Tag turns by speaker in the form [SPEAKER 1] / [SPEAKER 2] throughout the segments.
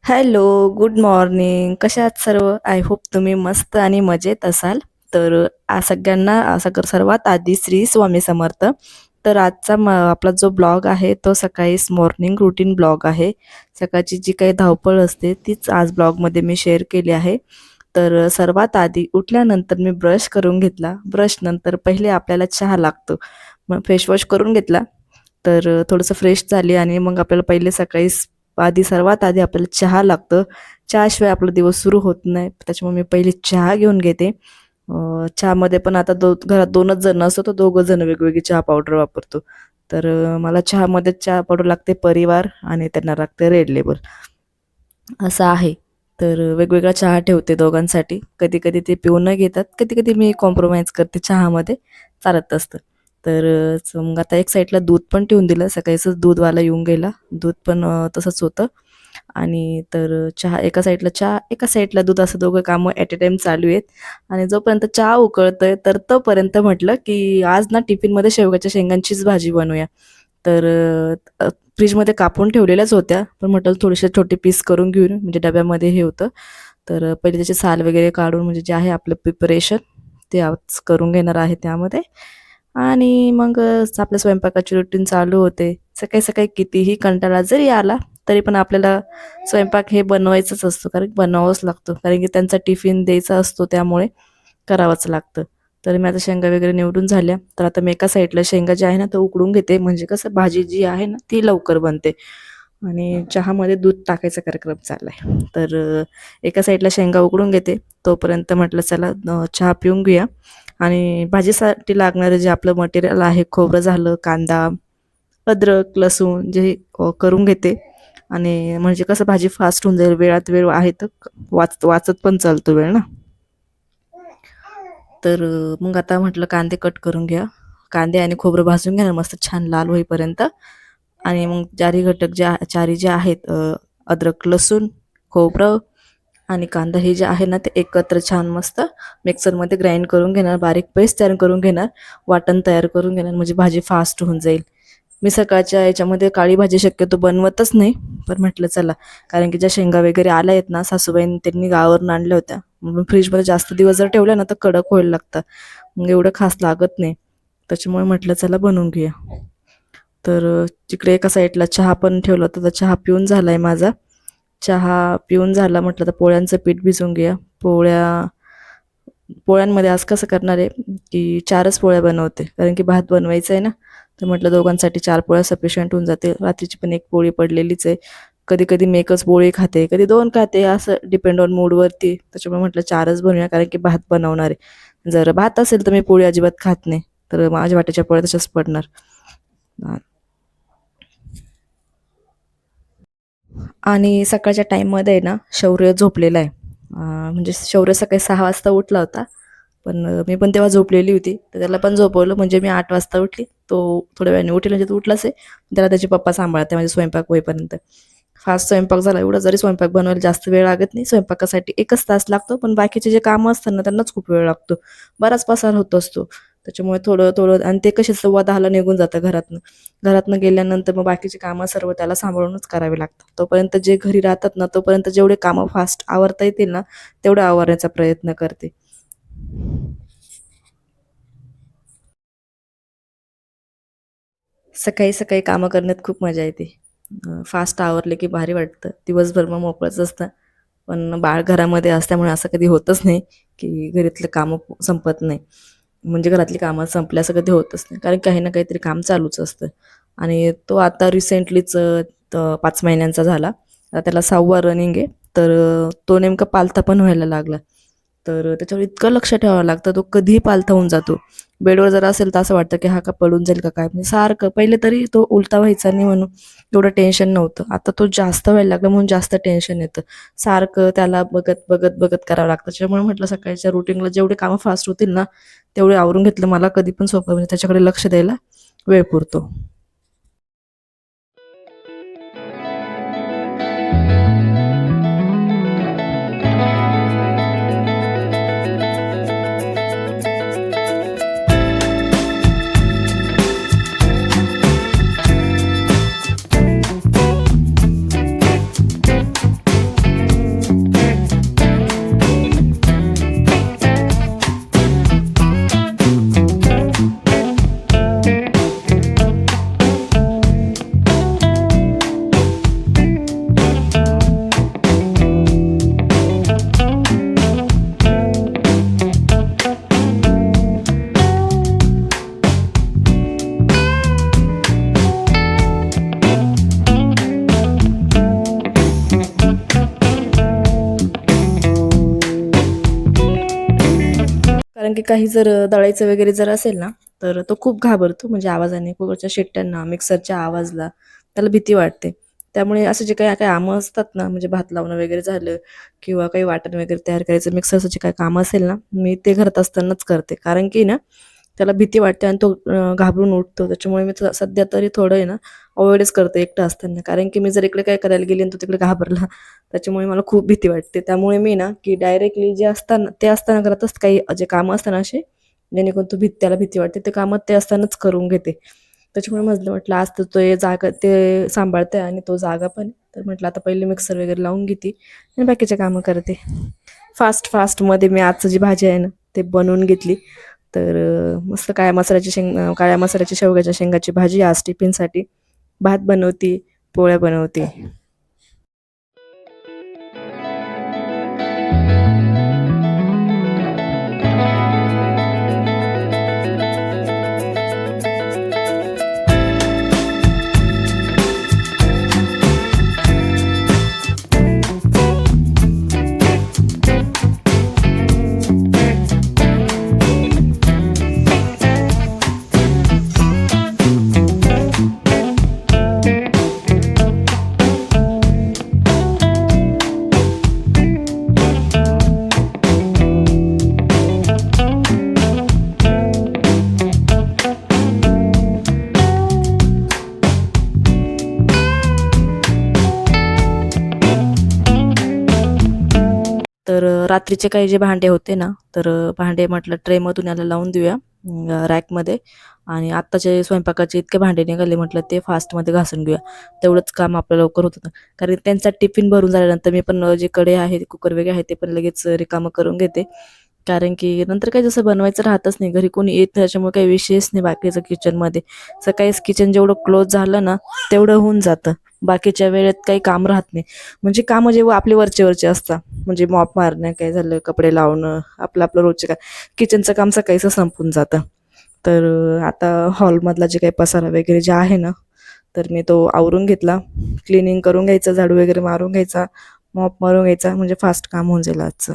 [SPEAKER 1] Hello, good morning. कशा आहात सर्व? आय होप तुम्ही मस्त आणि मजेत असाल. तर सगळ्यांना सर्वात आधी श्री स्वामी समर्थ. तर आजचा आपला जो ब्लॉग आहे तो सकाळी मॉर्निंग रुटीन ब्लॉग आहे. सकाळची जी काही धावपळ असते तीच आज ब्लॉगमध्ये मी शेअर केली आहे. तर सर्वात आधी उठल्यानंतर मी ब्रश करून घेतला. ब्रश नंतर पहिले आपल्याला चहा लागतो. मग फेसवॉश करून घेतला. तर थोडंसं फ्रेश झाली आणि मग आपल्याला पहिले सकाळी सर्वात आधी आपल्याला चहा लागतं. चहाशिवाय आपला दिवस सुरू होत नाही. त्याच्यामुळे मी पहिले चहा घेऊन घेते. चहामध्ये पण आता घरात 2च जण असतो, तर दोघं जण वेगवेगळी चहा पावडर वापरतो. तर मला चहामध्ये चहा पावडर लागते परिवार आणि त्यांना लागते रेड लेबल असं आहे. तर वेगवेगळा चहा ठेवते दोघांसाठी. कधी-कधी ते पिऊन न घेतात, कधी-कधी मी कॉम्प्रोमाईज करते चहामध्ये, चालत असतं. तर मग आता एक साईडला दूध पण ठेवून दिलं. सकाळीच दूधवाला येऊन गेला. दूध पण तसंच होतं आणि तर चहा, एका साईडला दूध असं दोघं कामं ॲट अ टाईम चालू आहेत आणि जोपर्यंत चहा उकळतोय, तर तोपर्यंत म्हटलं, की आज ना टिफिनमध्ये शेवग्याच्या शेंगांचीच भाजी बनवूया. तर फ्रीजमध्ये कापून ठेवलेल्याच होत्या, पण म्हटलं थोडेसे छोटे पीस करून घेऊन म्हणजे डब्यामध्ये हे होतं. तर पहिले त्याचे साल वगैरे काढून म्हणजे जे आहे आपलं प्रिपरेशन ते आज करून घेणार आहे त्यामध्ये. आणि मग आपल्या स्वयंपाकाची रुटीन चालू होते. सकाळी-सकाळी कितीही कंटाळा जरी आला, तरी पण आपल्याला स्वयंपाक हे बनवायचंच असतं. कारण बनवावंच लागतं. कारण की त्यांचा टिफिन द्यायचा असतो त्यामुळे करावंच लागतं. तर मी आता शेंगा वगैरे निवडून झाल्या. तर आता मी एका साईडला शेंगा ज्या आहे ना, त्या उकडून घेते. म्हणजे कसं भाजी जी आहे ना, ती लवकर बनते. आणि चहामध्ये दूध टाकायचा कार्यक्रम चाललाय. तर एका साईडला शेंगा उकडून घेते. तोपर्यंत म्हटलं चला चहा पिऊन घेऊया. आणि भाजीसाठी लागणारं जे आपलं मटेरियल आहे, खोबरं झालं, कांदा, अद्रक, लसूण जे करून घेते. आणि म्हणजे कसं भाजी फास्ट होऊन जाईल. वेळात वेळ आहे तर वाचत पण चालतो वेळ ना. तर मग आता म्हटलं कांदे कट करून घ्या. कांदे आणि खोबरं भाजून घ्या मस्त छान लाल होईपर्यंत. आणि मग चारी जे आहेत अद्रक, लसूण, खोबरं आणि कांदा हे जे आहे ना ते एकत्र छान मस्त मिक्सरमध्ये ग्राइंड करून घेणार. बारीक पेस्ट तयार करून घेणार. वाटण तयार करून घेणार म्हणजे भाजी फास्ट होऊन जाईल. मी सकाळच्या याच्यामध्ये काळी भाजी शक्यतो बनवतच नाही. पण म्हटलं चला, कारण की ज्या शेंगा वगैरे आल्या आहेत ना, सासूबाईंनी त्यांनी गावावरून आणल्या होत्या. मग फ्रीजमध्ये जास्त दिवस जर ठेवल्या ना तर कडक व्हायला लागतात. मग एवढं खास लागत नाही. त्याच्यामुळे म्हटलं चला बनवून घेऊया. तर तिकडे एका साईडला चहा पण ठेवला होता. तर चहा पिऊन झालाय माझा. चहा पिऊन झाला म्हटलं तर पोळ्यांचं पीठ भिजवून घ्या. पोळ्यांमध्ये आज कसं करणार आहे, की 4च पोळ्या बनवते. कारण की भात बनवायचा आहे ना, तर म्हटलं दोघांसाठी 4 पोळ्या सफिशियंट होऊन जाते. रात्रीची पण 1 पोळी पडलेलीच आहे. कधी-कधी मी 1च पोळी खाते, कधी 2 खाते, असं डिपेंड ऑन मूडवरती. त्याच्यामुळे म्हटलं 4च बनवूया, कारण की भात बनवणार आहे. जर भात असेल तर मी पोळी अजिबात खात नाही. तर माझ्या वाट्याच्या पोळ्या तशाच पडणार. आणि सकाळच्या टाईममध्ये आहे ना, शौर्य झोपलेला आहे. म्हणजे शौर्य सकाळी 6 वाजता उठला होता. पण मी पण तेव्हा झोपलेली होती. तर त्याला पण झोपवलं म्हणजे मी 8 वाजता उठली. तो थोड्या वेळाने उठेल म्हणजे तो उठलाच आहे. त्याला त्याचे पप्पा सांभाळते म्हणजे स्वयंपाक होईपर्यंत. फास्ट स्वयंपाक झाला. एवढा जरी स्वयंपाक बनवायला जास्त वेळ लागत नाही. स्वयंपाकासाठी 1च तास लागतो. पण बाकीचे जे कामं असतात ना, त्यांनाच खूप वेळ लागतो. बराच पसार होत असतो. त्याच्यामुळे थोडं-थोडं आणि ते कसे 10:15ला निघून जातं घरातनं. घरातनं गेल्यानंतर मग बाकीची कामं सर्व त्याला सांभाळूनच करावी लागतात. तोपर्यंत जे घरी राहतात ना, तोपर्यंत जेवढे कामं फास्ट आवरता येतील ना, तेवढं आवरण्याचा प्रयत्न करते. सकाळी-सकाळी कामं करण्यात खूप मजा येते. फास्ट आवरले की भारी वाटतं. दिवसभर मग मोकळंच असतं. पण बाळ घरामध्ये असल्यामुळे असं कधी होतच नाही, की घरातली कामं संपत नाही. म्हणजे घरातली कामं संपली असं कधी होतच नाही. कारण काही ना काहीतरी काम चालूच असतं. आणि तो आता रिसेंटलीच 5 महिन्यांचा झाला. आता त्याला 6वा रनिंग आहे. तर तो नेमका पालथा पण व्हायला लागला. तर त्याच्यावर इतकं लक्ष ठेवावं लागतं, तो कधीही पालथा होऊन जातो. बेडवर जर असेल तर असं वाटतं, की हा का पडून जाईल का काय? म्हणजे सारखं पहिले तरी तो उलटा व्हायचा नाही म्हणून एवढं टेन्शन नव्हतं. आता तो जास्त व्हायला लागला म्हणून जास्त टेन्शन येतं. सारखं त्याला बघत करावं लागतं. त्याच्यामुळे म्हटलं सकाळच्या रुटीनला जेवढे कामं फास्ट होतील ना, तेवढे आवरून घेतलं मला कधी पण सोपं म्हणजे त्याच्याकडे लक्ष द्यायला वेळ पुरतो. की काही जर दळायचं वगैरे जर असेल ना, तर तो खूप घाबरतो म्हणजे आवाजाने, कुकरच्या शिट्ट्यांना, मिक्सरच्या आवाजला त्याला भीती वाटते. त्यामुळे असे जे काही काही कामं असतात ना, म्हणजे भात लावणं वगैरे झालं किंवा काही वाटण वगैरे तयार करायचं, मिक्सरचं जे काही कामं असेल ना, मी ते घरात असतानाच करते. कारण की ना, त्याला भीती वाटते आणि तो घाबरून उठतो. त्याच्यामुळे मी सध्या तरी थोडं आहे ना, अव्हॉइडच करते एकटं असताना. कारण की मी जर इकडे काय करायला गेली आणि तो तिकडे घाबरला, त्याच्यामुळे मला खूप भीती वाटते. त्यामुळे मी ना, की डायरेक्टली जे असताना ते असताना घरातच काही जे कामं असतात असे, जेणेकरून त्याला भीती वाटते, ते कामं ते असतानाच करून घेते. त्याच्यामुळे म्हटलं म्हटलं आज तर तो हे जागा ते सांभाळते आणि तो जागा पण आहे. तर म्हटलं आता पहिले मिक्सर वगैरे लावून घेते आणि बाकीचे कामं करते. फास्टमध्ये मी आजची जी भाजी आहे ना, ते बनवून घेतली. तर मस्त काळ्या मसाल्याची शेवग्याच्या शेंगाची भाजी आज टिफिनसाठी. भात बनवते, पोळ्या बनवते. तर रात्रीचे काही जे भांडे होते ना, तर भांडे म्हटलं ट्रेमधून याला लावून देऊया रॅकमध्ये. आणि आत्ताचे स्वयंपाकाचे इतके भांडे निघाले, म्हटलं ते फास्टमध्ये घासून घेऊया. तेवढंच काम आपलं लवकर होत होतं. कारण त्यांचा टिफिन भरून झाल्यानंतर मी पण जे कढई आहे, कुकर वगैरे आहे, ते पण लगेच रिकामं करून घेते. कारण की नंतर काही जसं बनवायचं राहतच नाही. घरी कोणी येत नाही, त्याच्यामुळे काही विषयच नाही बाकीचं किचनमध्ये. सकाळीच किचन जेवढं क्लोज झालं ना, तेवढं होऊन जातं. बाकीच्या वेळेत काही काम राहत नाही. म्हणजे कामं जेव्हा आपले वरचे असतात, म्हणजे मॉप मारणं, काय झालं, कपडे लावणं, आपलं रोजचे काय, किचनचं काम सकाळीच संपून जातं. तर आता हॉलमधला जे काही पसारा वगैरे जे आहे ना, तर मी तो आवरून घेतला. क्लिनिंग करून घ्यायचं, झाडू वगैरे मारून घ्यायचा, मॉप मारून घ्यायचा, म्हणजे फास्ट काम होऊन जाईल आजचं.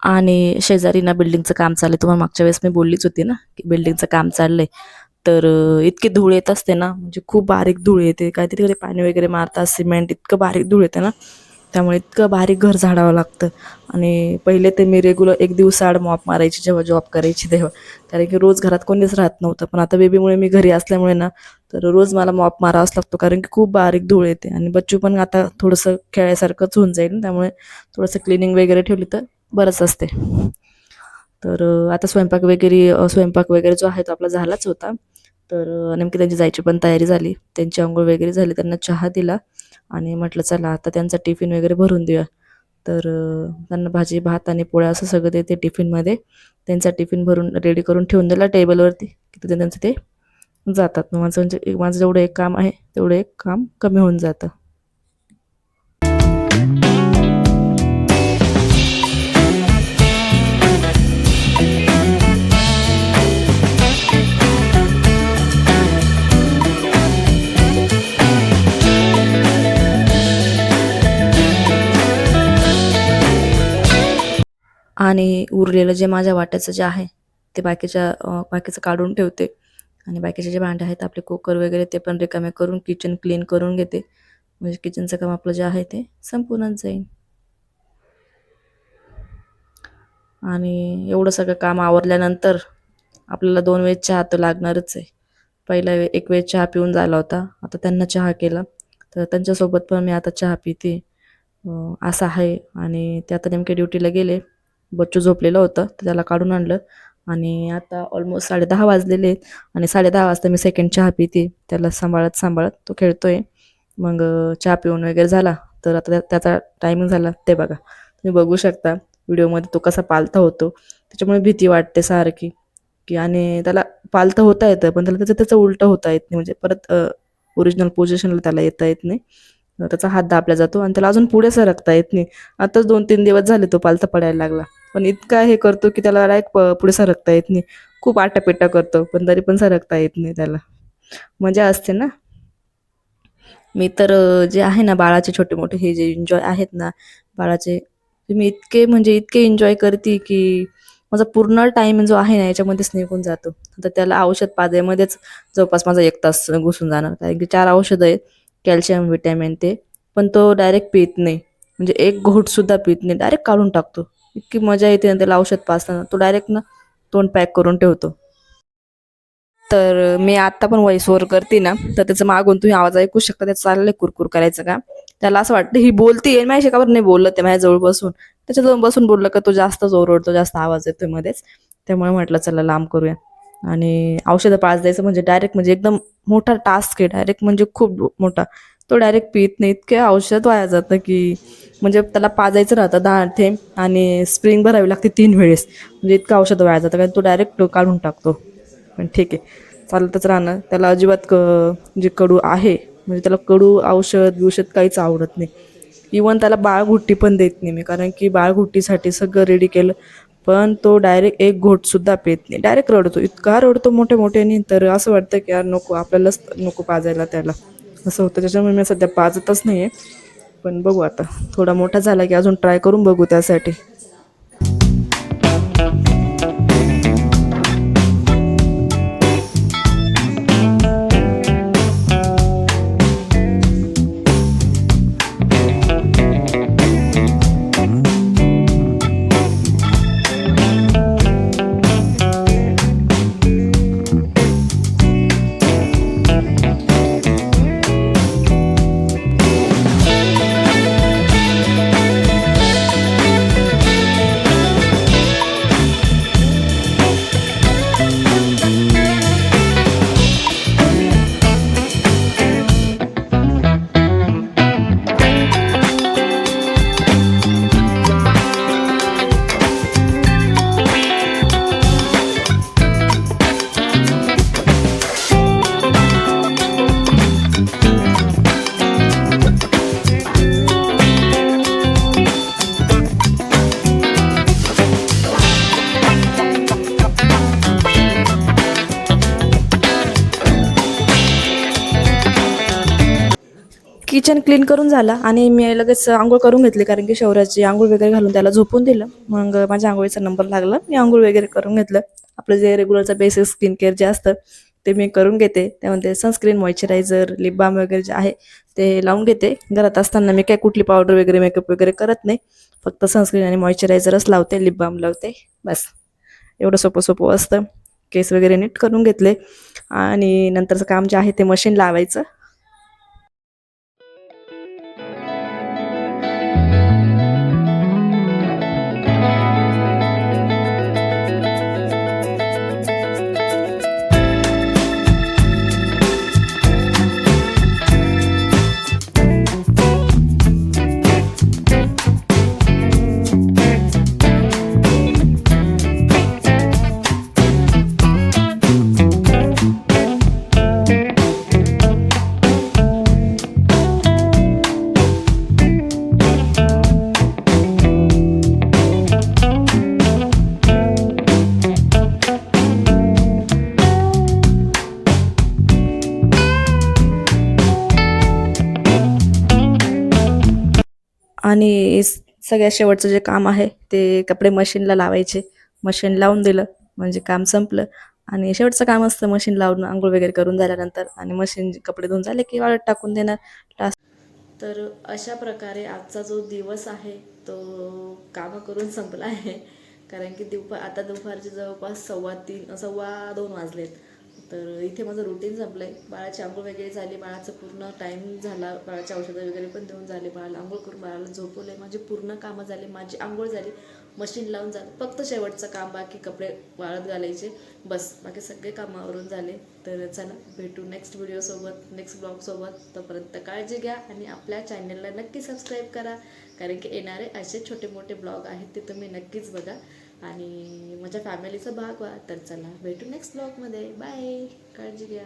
[SPEAKER 1] आणि शेजारी ना बिल्डिंगचं काम चाललंय. तुम्हाला मागच्या वेळेस मी बोललीच होती ना, की बिल्डिंगचं काम चाललंय. तर इतकी धूळ येत असते ना, म्हणजे खूप बारीक धूळ येते. काहीतरी तिकडे पाणी वगैरे मारतात, सिमेंट, इतकं बारीक धूळ येते ना, त्यामुळे इतकं बारीक घर झाडावं लागतं. आणि पहिले ते मी रेग्युलर एक दिवसाआड मॉप मारायची जेव्हा जॉब करायची तेव्हा. कारण की रोज घरात कोणीच राहत नव्हतं. पण आता बेबीमुळे मी घरी असल्यामुळे ना, तर रोज मला मॉप मारावाच लागतो. कारण की खूप बारीक धूळ येते आणि बच्चू पण आता थोडंसं खेळायसारखंच होऊन जाईल. त्यामुळे थोडंसं क्लिनिंग वगैरे ठेवली तर बरंच असते. तर आता स्वयंपाक वगैरे जो आहे तो आपला झालाच होता. तर नेमकी त्यांची जायची पण तयारी झाली. त्यांची अंघोळ वगैरे झाली. त्यांना चहा दिला आणि म्हटलं चला आता त्यांचा टिफिन वगैरे भरून देऊया. तर त्यांना भाजी, भात आणि पोळ्या असं सगळं देते टिफिनमध्ये. त्यांचा टिफिन भरून रेडी करून ठेवून दिला टेबलवरती, की तिथे त्यांचं ते जातात. मग माझं जेवढं एक काम आहे, तेवढं एक काम कमी होऊन जातं. आणि उरलेलं जे माझ्या वाट्याचं जे आहे, ते बाकीचं काढून ठेवते. आणि बाकीचे जे भांडे आहेत आपले कुकर वगैरे ते पण रिकामे करून किचन क्लीन करून घेते. म्हणजे किचनचं काम आपलं जे आहे ते संपूनच जाईल. आणि एवढं सगळं काम आवरल्यानंतर आपल्याला 2 वेळेस चहा तर लागणारच आहे. पहिला एक वेळ चहा पिऊन झाला होता. आता त्यांना चहा केला. तर त्यांच्यासोबत पण मी आता चहा पिते. असं आहे. आणि ते आता नेमके ड्युटीला गेले. बच्चू झोपलेलं होतं, तर त्याला काढून आणलं आणि आता ऑलमोस्ट 10:30 वाजलेले आहेत आणि 10:30 वाजता मी सेकंड चहा पिते. त्याला सांभाळत तो खेळतोय. मग चहा पिऊन वगैरे झाला, तर आता त्याचा टायमिंग झाला. ते बघा, तुम्ही बघू शकता व्हिडिओमध्ये तो कसा पालथा होतो. त्याच्यामुळे भीती वाटते सारखी, की आणि त्याला पालथं होता येतं, पण त्याला त्याचं त्याचं उलटं होता येत नाही. म्हणजे परत ओरिजिनल पोझिशनला त्याला येता येत नाही. त्याचा हात दाबला जातो आणि त्याला अजून पुढे सरकता येत नाही. आताच 2-3 दिवस झाले तो पालथा पडायला लागला. पण इतका हे करतो, की त्याला डायरेक्ट पुढे सरकता येत नाही. खूप आटापिटा करतो, पण तरी पण सरकता येत नाही त्याला. मजा असते ना. मी तर जे आहे ना बाळाचे छोटे-मोठे हे जे एन्जॉय आहेत ना, बाळाचे ते मी इतके म्हणजे इतके एन्जॉय करते, की माझा पूर्ण टाईम जो आहे ना याच्यामध्येच निघून जातो. आता त्याला औषध पाजण्यामध्येच जवळपास माझा 1 तास घुसून जाणार. कारण की 4 औषधं आहेत, कॅल्शियम, व्हिटॅमिन ते. पण तो डायरेक्ट पीत नाही. म्हणजे एक घोटसुद्धा पीत नाही. डायरेक्ट काढून टाकतो. इतकी मजा येते ना त्याला औषध पाजताना. तो डायरेक्ट ना तोंड पॅक करून ठेवतो. तर मी आता पण व्हॉइस ओव्हर करते ना, तर त्याचं मागून तुम्ही आवाज ऐकू शकता. त्याचं चाललंय कुरकुर करायचं का. त्याला असं वाटतं ही बोलतीये, माझ्याशी का बरं नाही बोलत आहे माझ्याजवळ बसून. त्याच्याजवळ बसून बोललं का तो जास्तच ओरडतो, जास्त आवाज येतोय मध्येच. त्यामुळे म्हटलं चला लांब करूया. आणि औषधं पाज द्यायचं म्हणजे डायरेक्ट म्हणजे एकदम मोठा टास्क आहे. डायरेक्ट म्हणजे खूप मोठा. तो डायरेक्ट पीत नाही. इतके औषध वाया जातं की म्हणजे त्याला पाजायचं राहतं 10 थेंब आणि स्प्रिंग भरावी लागते 3 वेळेस. म्हणजे इतकं औषध वाया जातं कारण तो डायरेक्ट काढून टाकतो. पण ठीक आहे, चालतच राहणार. त्याला अजिबात जे कडू आहे म्हणजे त्याला कडू औषध काहीच आवडत नाही. इवन त्याला बाळगुट्टी पण देत नाही मी, कारण की बाळगुट्टीसाठी सगळं रेडी केलं, पण तो डायरेक्ट एक घोटसुद्धा पित नाही. डायरेक्ट रडतो. इतका रडतो मोठ्या-मोठ्याने, तर असं वाटतं की यार नको, आपल्यालाच नको पाजायला त्याला. असं होतं. त्याच्यामुळे मी सध्या पाजतच नाही आहे. पण बघू आता थोडा मोठा झाला की अजून ट्राय करून बघू त्यासाठी. किचन क्लीन करून झाला आणि मी लगेच अंघोळ करून घेतली, कारण की शौर्याची अंघोळ वगैरे घालून त्याला झोपून दिलं. मग माझ्या अंघोळीचा नंबर लागला, मी अंघोळ वगैरे करून घेतलं. आपलं जे रेग्युलरचं बेसिक स्किन केअर जे असतं ते मी करून घेते. त्यामध्ये सनस्क्रीन, मॉइश्चरायझर, लिप बाम वगैरे जे आहे ते लावून घेते. घरात असताना मी काय कुठली पावडर वगैरे मेकअप वगैरे करत नाही. फक्त सनस्क्रीन आणि मॉइश्चरायझरच लावते, लिप बाम लावते, बस. एवढं सोपं सोपं असतं. केस वगैरे नीट करून घेतले आणि नंतरचं काम जे आहे ते मशीन लावायचं. आणि सगळ्यात शेवटचं जे काम आहे ते कपडे मशीनला लावायचे. मशीन लावून दिलं म्हणजे काम संपलं. आणि शेवटचं काम असतं मशीन लावून, अंघोळ वगैरे करून झाल्यानंतर, आणि मशीन कपडे धुवून झाले की वाळत टाकून देणार. तर अशा प्रकारे आजचा जो दिवस आहे तो कामं करून संपला आहे. कारण की आता दुपारचे जवळपास 2:15 वाजलेत. तर इथे माझं रुटीन संपलं आहे. बाळाची आंघोळ वगैरे झाली, बाळाचं पूर्ण टाईम झाला, बाळाची औषधं वगैरे पण देऊन झाले, बाळाला आंघोळ करून बाळाला झोपवलं आहे, माझी पूर्ण कामं झाली, माझी आंघोळ झाली, मशीन लावून झालं, फक्त शेवटचं काम बाकी कपडे वाळत घालायचे, बस बाकी सगळे कामावरून झाले. तर चला भेटू नेक्स्ट व्हिडिओसोबत, नेक्स्ट ब्लॉगसोबत. तोपर्यंत काळजी घ्या आणि आपल्या चॅनलला नक्की सबस्क्राईब करा, कारण की येणारे असे छोटे मोठे ब्लॉग आहेत ते तुम्ही नक्कीच बघा आणि माझ्या फॅमिलीचा भाग व्हा. तर चला भेटू नेक्स्ट ब्लॉगमध्ये. बाय, काळजी घ्या.